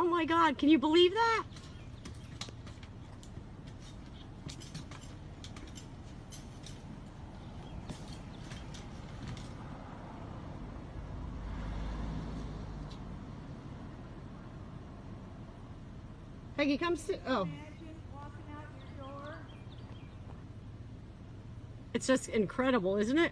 Oh my God, can you believe that? Peggy, come sit. Oh. It's just incredible, isn't it?